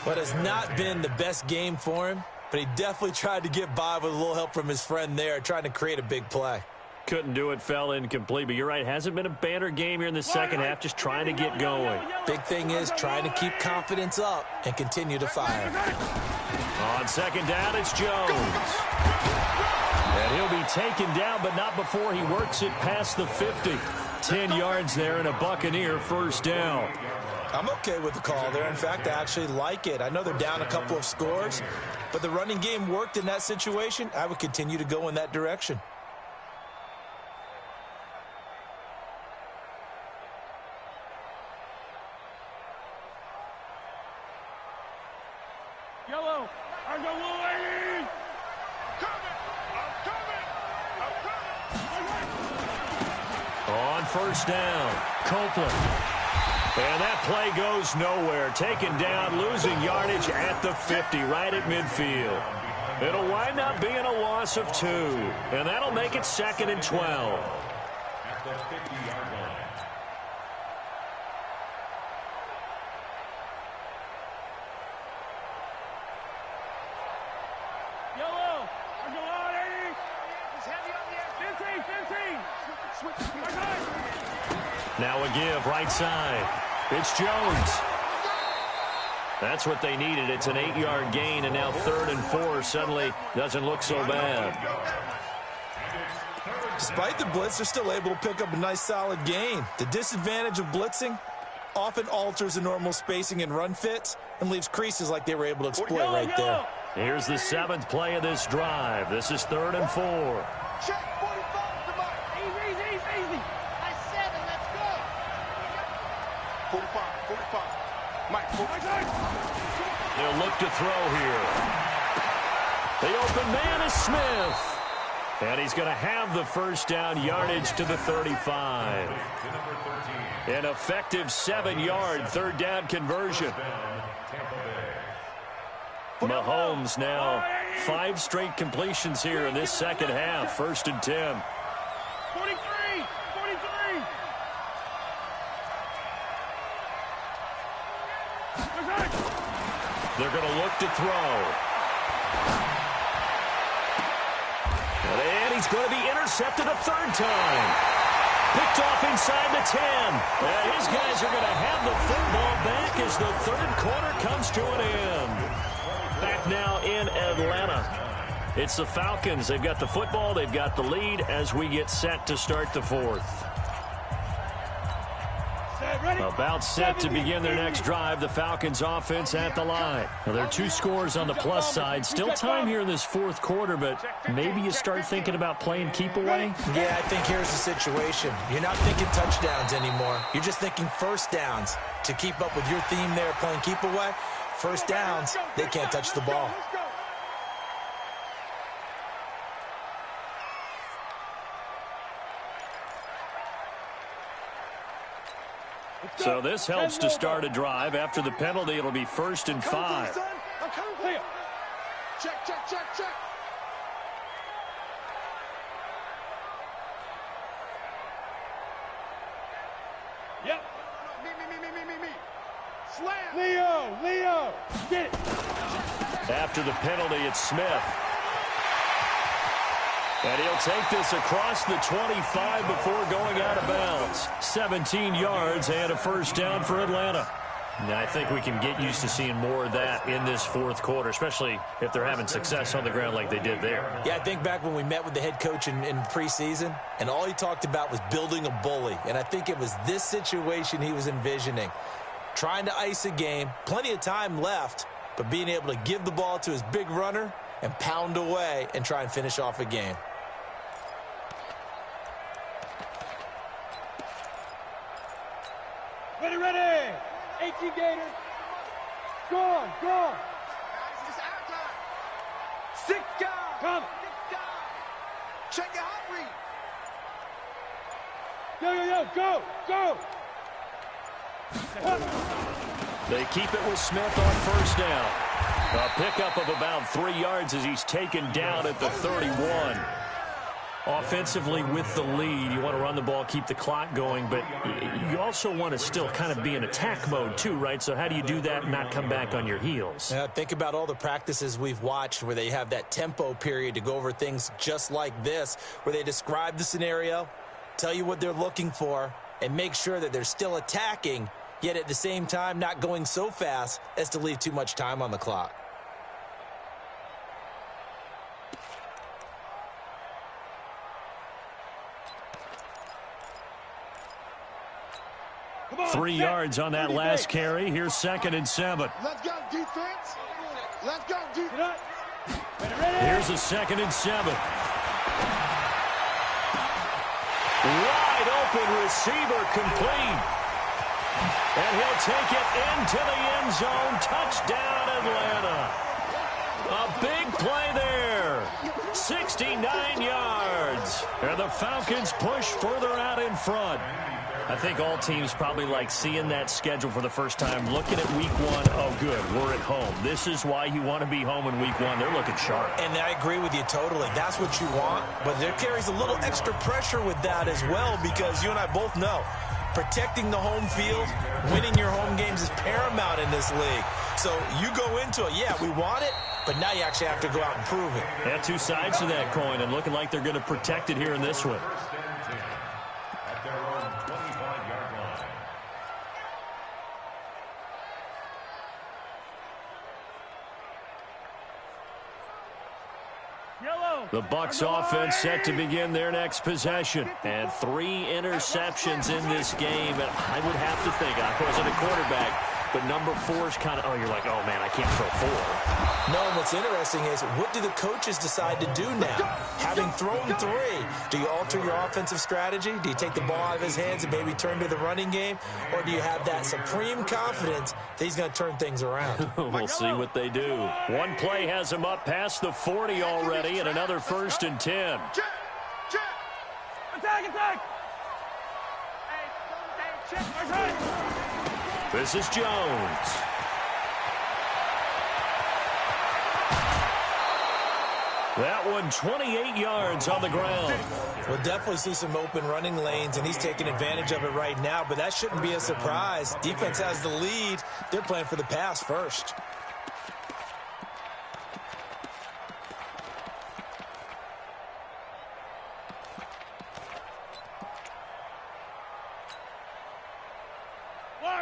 But has not been the best game for him, but he definitely tried to get by with a little help from his friend there, trying to create a big play. Couldn't do it, fell incomplete. But you're right, hasn't been a banner game here in the second half, just trying to get going. Big thing is trying to keep confidence up and continue to fire. On second down, it's Jones. And he'll be taken down, but not before he works it past the 50. 10 yards there and a Buccaneer first down. I'm okay with the call there. In fact, I actually like it. I know they're down a couple of scores, but the running game worked in that situation. I would continue to go in that direction. Yellow. I go Wolverine. On first down, Copeland. And that play goes nowhere. Taken down, losing yardage at the 50, right at midfield. It'll wind up being a loss of 2. And that'll make it 2nd and 12. At the 50-yard line. Yellow. I go on, Eddie. He's heavy on the edge. 15. Now a give, right side. It's Jones. That's what they needed. It's an 8-yard gain, and now 3rd and 4 suddenly doesn't look so bad. Despite the blitz, they're still able to pick up a nice, solid gain. The disadvantage of blitzing often alters the normal spacing and run fits and leaves creases like they were able to exploit right there. Here's the 7th play of this drive. This is 3rd and 4. Check 45 to Mike. Easy. Nice 7. Let's go. 45. Mike, 45. They'll look to throw here. The open man is Smith. And he's going to have the first down, yardage to the 35. An effective 7-yard third down conversion. Mahomes now 5 straight completions here in this second half. 1st and 10. 43. They're going to look to throw. he's going to be intercepted a third time. Picked off inside the 10. And his guys are going to have the football back as the third quarter comes to an end. Back now in Atlanta. It's the Falcons. They've got the football. They've got the lead as we get set to start the fourth. About set to begin their next drive. The Falcons offense at the line. Now, there are 2 scores on the plus side. Still time here in this fourth quarter, but maybe you start thinking about playing keep away? Yeah, I think here's the situation. You're not thinking touchdowns anymore. You're just thinking first downs. To keep up with your theme there, playing keep away, first downs, they can't touch the ball. So this helps to start a drive. After the penalty, it'll be 1st and 5. Check, check, check, check. Yep. Me. Slam. Leo. Get it. After the penalty, it's Smith. And he'll take this across the 25 before going out of bounds. 17 yards and a first down for Atlanta. And I think we can get used to seeing more of that in this fourth quarter, especially if they're having success on the ground like they did there. Yeah, I think back when we met with the head coach in preseason, and all he talked about was building a bully. And I think it was this situation he was envisioning. Trying to ice a game, plenty of time left, but being able to give the ball to his big runner and pound away and try and finish off a game. Ready. 18 Gators. Go on. It's our time. 6 guys. Come. Check your hot read. Go. They keep it with Smith on first down. A pickup of about 3 yards as he's taken down at the 31. Offensively with the lead, you want to run the ball, keep the clock going, but you also want to still kind of be in attack mode too, right? So how do you do that and not come back on your heels? Yeah, think about all the practices we've watched where they have that tempo period to go over things just like this, where they describe the scenario, tell you what they're looking for, and make sure that they're still attacking, yet at the same time not going so fast as to leave too much time on the clock. 3 yards on that last carry. Here's 2nd and 7. Let's go, defense. Let's go, defense. Here's a 2nd and 7. Wide open receiver complete. And he'll take it into the end zone. Touchdown, Atlanta. A big play there. 69 yards. And the Falcons push further out in front. I think all teams probably like seeing that schedule for the first time, looking at week 1. Oh, good, we're at home. This is why you want to be home in week 1. They're looking sharp. And I agree with you totally. That's what you want. But there carries a little extra pressure with that as well, because you and I both know protecting the home field, winning your home games is paramount in this league. So you go into it, yeah, we want it, but now you actually have to go out and prove it. Yeah, 2 sides to that coin, and looking like they're going to protect it here in this one. The Bucs offense set to begin their next possession. And 3 interceptions in this game. And I would have to think, I wasn't a quarterback, but number 4 is kind of, oh, you're like, oh, man, I can't throw 4. No, and what's interesting is, what do the coaches decide to do now? Having thrown 3, do you alter your offensive strategy? Do you take the ball out of his hands and maybe turn to the running game? Or do you have that supreme confidence that he's going to turn things around? We'll see what they do. One play has him up past the 40 already, and another 1st and 10. Check. Attack. This is Jones. That one 28 yards on the ground. We'll definitely see some open running lanes, and he's taking advantage of it right now, but that shouldn't be a surprise. Defense has the lead. They're playing for the pass first.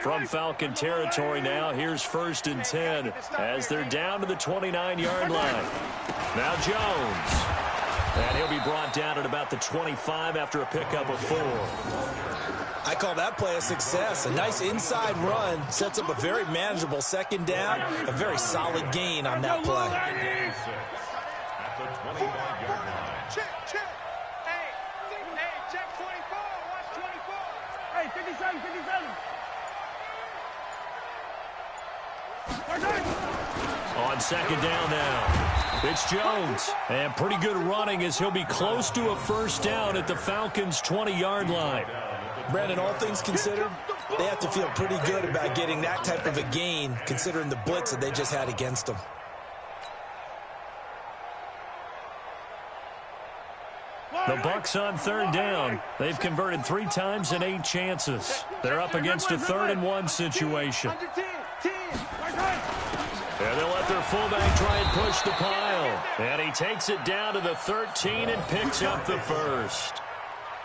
From Falcon territory now, here's 1st and 10 as they're down to the 29-yard line. Now Jones. And he'll be brought down at about the 25 after a pickup of 4. I call that play a success. A nice inside run sets up a very manageable 2nd down. A very solid gain on that play. At the 25-yard line. Check. Hey, check 24. Watch 24. Hey, 57. On 2nd down now, it's Jones. And pretty good running as he'll be close to a 1st down at the Falcons' 20-yard line. Brandon, all things considered, they have to feel pretty good about getting that type of a gain considering the blitz that they just had against them. The Bucs on 3rd down. They've converted 3 times in 8 chances. They're up against a 3rd and 1 situation. And they'll let their fullback try and push the pile. And he takes it down to the 13 and picks up the 1st.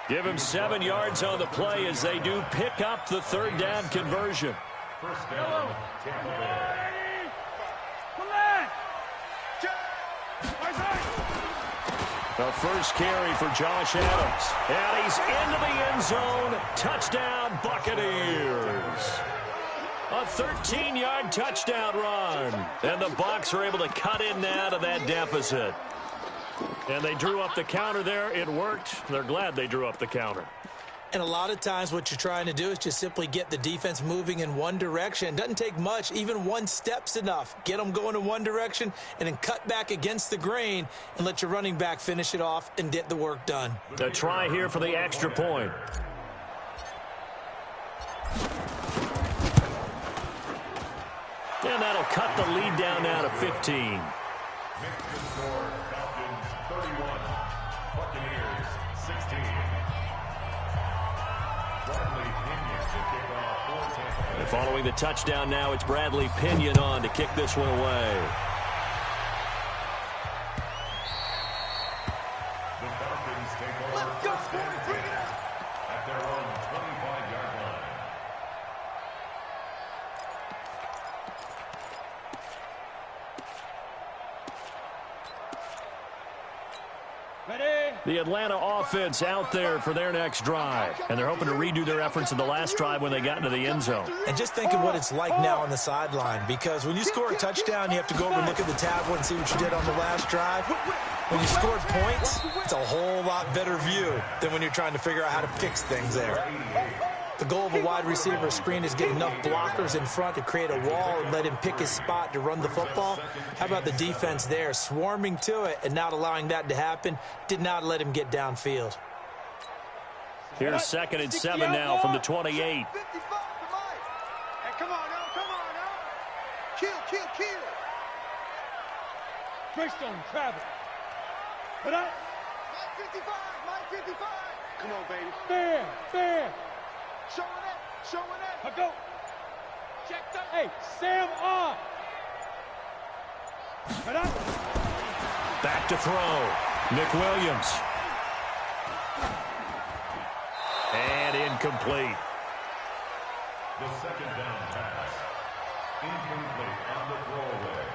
Give him 7 yards on the play as they do pick up the 3rd down conversion. 1st down, Tampa Bay. The first carry for Josh Adams. And he's into the end zone. Touchdown, Buccaneers. A 13-yard touchdown run. And the Bucs are able to cut in now to that deficit. And they drew up the counter there. It worked. They're glad they drew up the counter. And a lot of times what you're trying to do is just simply get the defense moving in one direction. It doesn't take much. Even 1 step's enough. Get them going in one direction and then cut back against the grain and let your running back finish it off and get the work done. A try here for the extra point. And that'll cut the lead down now to 15. Makes the score Falcons 31, Buccaneers 16. Bradley Pinion to kick off for Tampa Bay. And following the touchdown now, it's Bradley Pinion on to kick this one away. The Falcons take over 1st and 10 at their own 25-yard line. The Atlanta offense out there for their next drive. And they're hoping to redo their efforts in the last drive when they got into the end zone. And just think of what it's like now on the sideline, because when you score a touchdown, you have to go over and look at the tablet and see what you did on the last drive. When you scored points, it's a whole lot better view than when you're trying to figure out how to fix things there. The goal of a wide receiver screen is get enough blockers in front to create a wall and let him pick his spot to run the football. How about the defense there, swarming to it and not allowing that to happen? Did not let him get downfield. Here's 2nd and 7 now from the 28. 55 to Mike. Hey, come on now. Kill. Greystone, travel. Put up. Mike 55. Come on, baby. Fair. Showing it. I go. Check that. Hey, Sam on. Put up. Back to throw. Nick Williams. And incomplete. The 2nd down pass. Incomplete on the throwaway.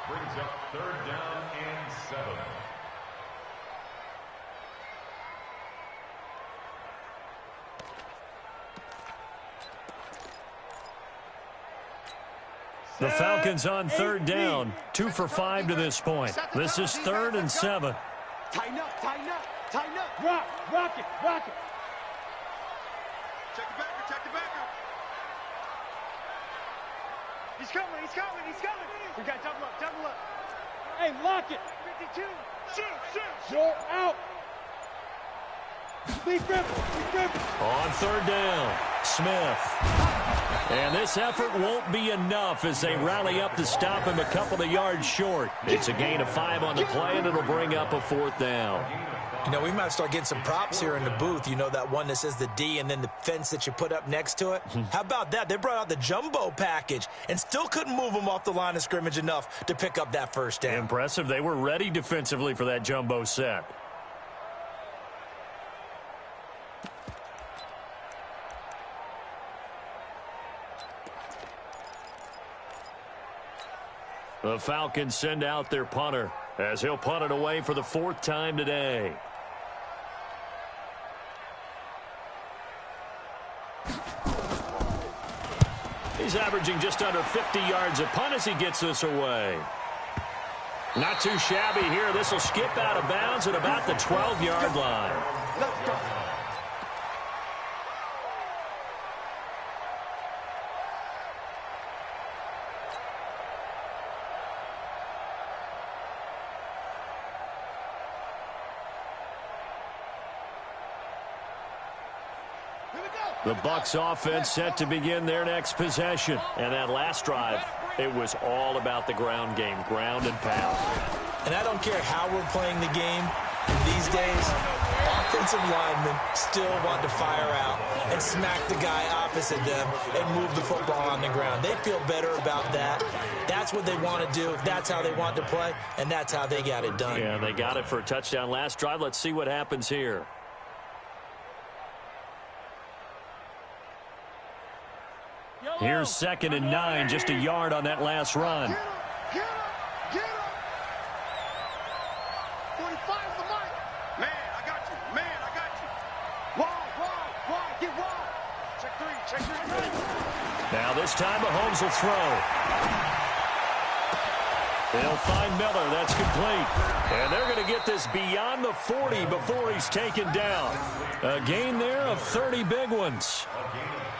Brings up 3rd down and 7. The Falcons on 3rd down. 2 for 5 to this point. This is 3rd and 7. Tighten up. Rock it. Check the backer. He's coming. We got double up. Hey, lock it. 52. Shoot. Short out. Lee Griffin. On 3rd down, Smith. And this effort won't be enough as they rally up to stop him a couple of yards short. It's a gain of 5 on the play, and it'll bring up a 4th down. You know, we might start getting some props here in the booth. You know, that one that says the D and then the fence that you put up next to it? How about that? They brought out the jumbo package and still couldn't move them off the line of scrimmage enough to pick up that 1st down. Impressive. They were ready defensively for that jumbo set. The Falcons send out their punter as he'll punt it away for the 4th time today. He's averaging just under 50 yards a punt as he gets this away. Not too shabby here. This will skip out of bounds at about the 12-yard line. The Bucs offense set to begin their next possession. And that last drive, it was all about the ground game, ground and pound. And I don't care how we're playing the game these days, offensive linemen still want to fire out and smack the guy opposite them and move the football on the ground. They feel better about that. That's what they want to do. That's how they want to play, and that's how they got it done. Yeah, they got it for a touchdown last drive. Let's see what happens here. Here's 2nd and 9, just a yard on that last run. Get him. 45's the mark. Man, I got you. Wide. Get wide. Check three. Now this time Mahomes will throw. They'll find Miller. That's complete. And they're going to get this beyond the 40 before he's taken down. A gain there of 30 big ones.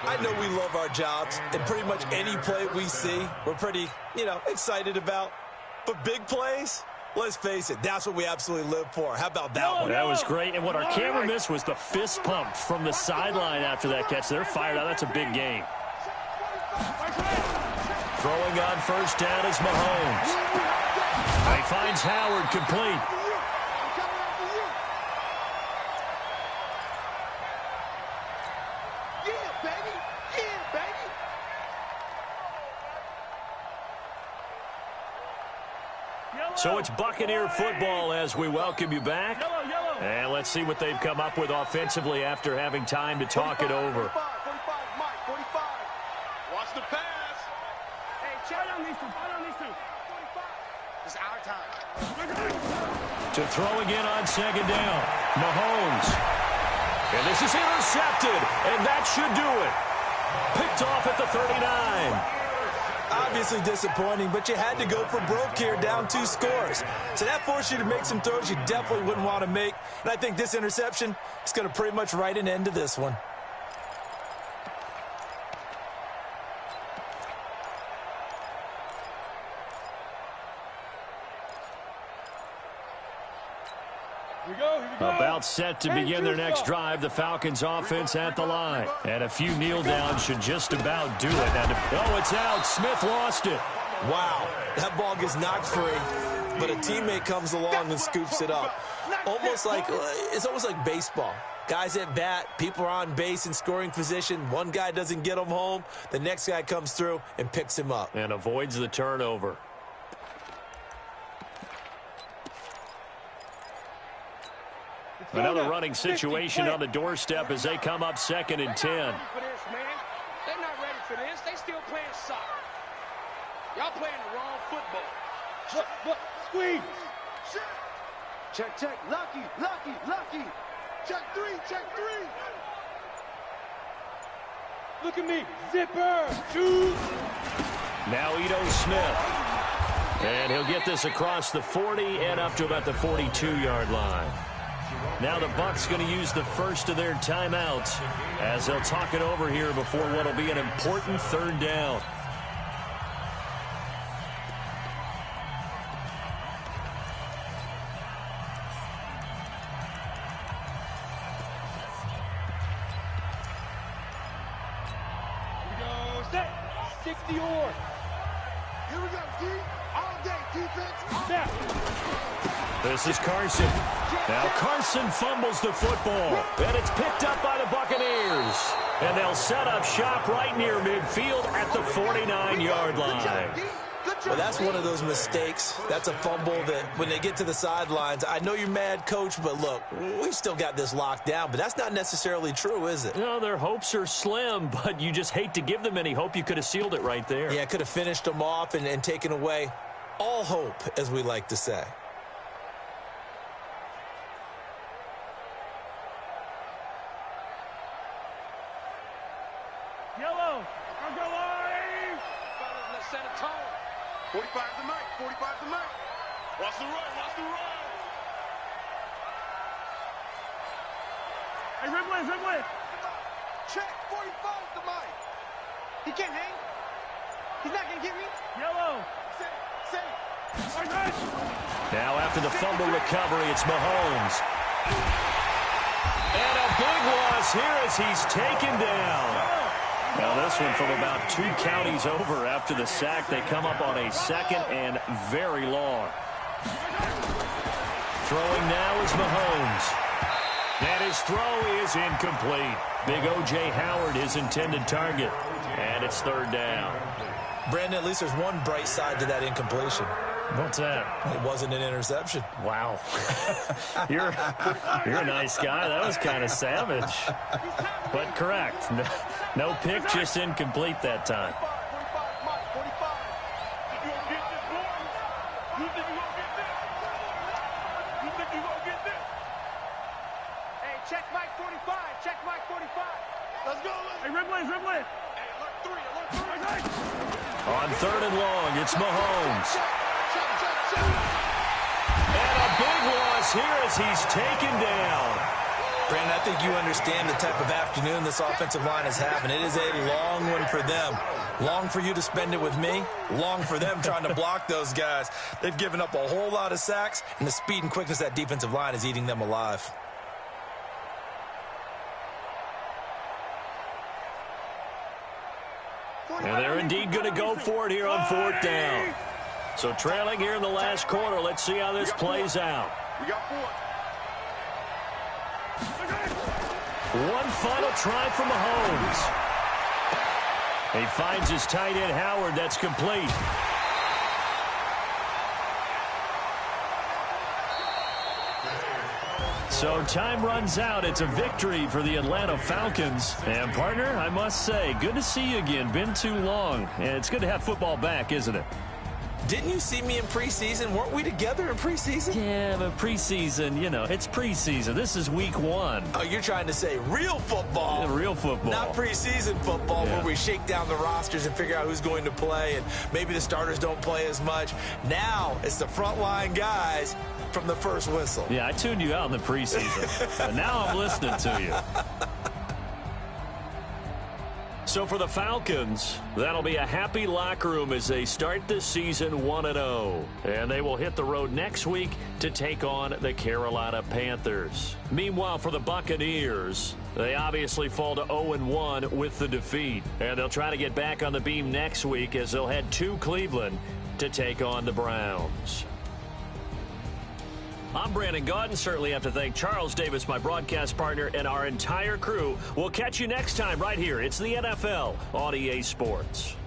I know we love our jobs, and pretty much any play we see, we're pretty, excited about. But big plays, let's face it, that's what we absolutely live for. How about that one? That was great. And what our camera missed was the fist pump from the sideline after that catch. They're fired out. That's a big gain. Throwing on first down is Mahomes. He finds Howard complete. So it's Buccaneer football as we welcome you back. And let's see what they've come up with offensively after having time to talk it over. 45, Mike, 45. Watch the pass. Hey, shout on these two. 45. It's our time. To throw again on 2nd down. Mahomes. And this is intercepted. And that should do it. Picked off at the 39. Obviously disappointing, but you had to go for broke here, down 2 scores. So that forced you to make some throws you definitely wouldn't want to make. And I think this interception is going to pretty much write an end to this one. Here we go. About set to begin their next drive. The Falcons offense at the line. And a few kneel downs should just about do it. Oh, it's out. Smith lost it. Wow, that ball gets knocked free, but a teammate comes along and scoops it up. It's almost like baseball. Guys at bat, people are on base in scoring position. One guy doesn't get him home. The next guy comes through and picks him up. And avoids the turnover. Another running situation on the doorstep as they come up 2nd and 10. They're not ready for this. They still playing soccer. Y'all playing the wrong football. Look, squeeze. Check. Lucky. Check three. Look at me. Zipper. Shoot. Now Ito Smith. And he'll get this across the 40 and up to about the 42-yard line. Now the Bucs going to use the first of their timeouts as they'll talk it over here before what will be an important 3rd down. Here we go. Set. 60 or. Here we go, D. All day, defense. Snap. This is Carson. Now Carson fumbles the football, and it's picked up by the Buccaneers. And they'll set up shop right near midfield at the 49-yard line. Well, that's one of those mistakes. That's a fumble that when they get to the sidelines, I know you're mad, Coach, but look, we've still got this locked down. But that's not necessarily true, is it? No, their hopes are slim, but you just hate to give them any hope. You could have sealed it right there. Yeah, could have finished them off and taken away all hope, as we like to say. Yellow. I'll go live. Let's set a tone. 45 to the mic. 45 to the mic. Watch the run. Watch the run. Hey, Rimley. Check. 45 to the mic. He can't hang. He's not going to get me. Yellow. Say it. Now after the fumble recovery, it's Mahomes. And a big loss here as he's taken down. Now this one from about 2 counties over after the sack. They come up on a 2nd and very long. Throwing now is Mahomes. And his throw is incomplete. Big O.J. Howard, his intended target. And it's 3rd down. Brandon, at least there's one bright side to that incompletion. What's that? It wasn't an interception. Wow. You're a nice guy. That was kind of savage. But correct. No pick, just incomplete that time. 45, Mike, 45. You gonna get this, boy? You think you gonna get this? You think you gonna get this? Hey, check Mike 45. Check Mike 45. Let's go. Hey, Rimley. Hey, alert 3. On 3rd and long, it's Mahomes. Check. And a big loss here as he's taken down. Brandon, I think you understand the type of afternoon this offensive line is having. It is a long one for them. Long for you to spend it with me. Long for them trying to block those guys. They've given up a whole lot of sacks, and the speed and quickness of that defensive line is eating them alive. And they're indeed going to go for it here on 4th down. So trailing here in the last quarter. Let's see how this plays out. We got 4. One final try from Mahomes. He finds his tight end, Howard. That's complete. So time runs out. It's a victory for the Atlanta Falcons. And, partner, I must say, good to see you again. Been too long. And it's good to have football back, isn't it? Didn't you see me in preseason? Weren't we together in preseason? Yeah, but preseason, it's preseason. This is week 1. Oh, you're trying to say real football. Yeah, real football. Not preseason football where we shake down the rosters and figure out who's going to play, and maybe the starters don't play as much. Now it's the frontline guys from the first whistle. Yeah, I tuned you out in the preseason. But now I'm listening to you. So for the Falcons, that'll be a happy locker room as they start the season 1-0. And they will hit the road next week to take on the Carolina Panthers. Meanwhile, for the Buccaneers, they obviously fall to 0-1 with the defeat. And they'll try to get back on the beam next week as they'll head to Cleveland to take on the Browns. I'm Brandon Gaudin. Certainly have to thank Charles Davis, my broadcast partner, and our entire crew. We'll catch you next time right here. It's the NFL on EA Sports.